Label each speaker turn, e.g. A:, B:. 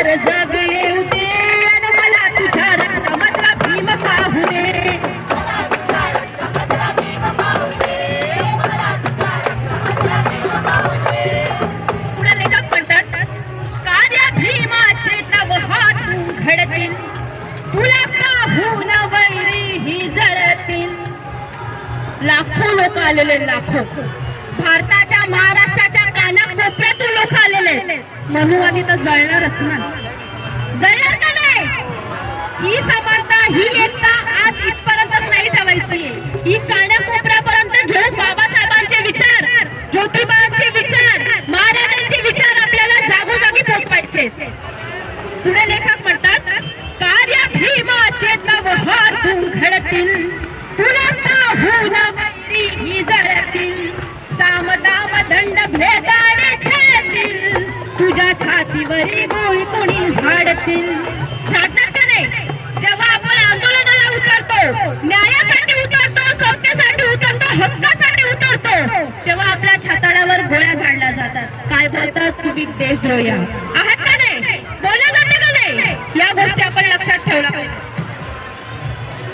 A: सागर जग येऊ दे आणि मला तुझ्या रक्तामधला भीम पाहू दे. पुढे लेखक म्हणतात, कार्य भीमाचे नव हातून घडतील, तुला पाहून वैरी ही जळतील. लाखो लोक आलेले, लाखो भारताच्या महाराष्ट्राच्या कानाकोपऱ्यातून लोक आलेले. मनुवादी तर जळणारच ना, जळणार का नाही? ही समानता ही एकता आज इथपर्यंत नाही ठेवायची, ही कानाकोपऱ्यापर्यंत घेऊन बाबासाहेबांचे विचार, ज्योतिबांचे विचार, महाराजांचे विचार आपल्याला जागोजागी पोहोचवायचे. पुढे लेखक म्हणतात, कार्य भीमाचे नव हातून घडतील, तुला पाहून वैरी ही जळतील. सामदाम दंड भेदाने छळतील, तुझ्या छातीवरी गोळी कोणी झाडतील. झाडतात का नाही? जेव्हा आपण आंदोलनाला उतरतो, न्यायासाठी उतरतो, समतेसाठी उतरतो, हक्कासाठी उतरतो, तेव्हा आपल्या छाताडावर गोळ्या झाडल्या जातात. काय बोलतात? तुम्ही देशद्रोही आहात.